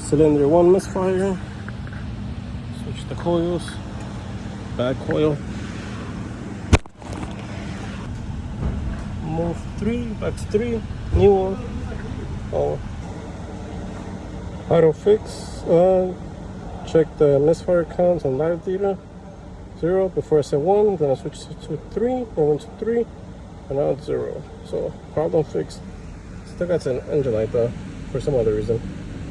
cylinder 1 misfire. Switch the coils, bad coil. Move 3, back to 3, new one. Oh, auto fix. Check the misfire counts on live data. 0 before I said 1, then I switched to 3, I went to 3, and now it's 0. So problem fixed. Still got an engine light though, for some other reason.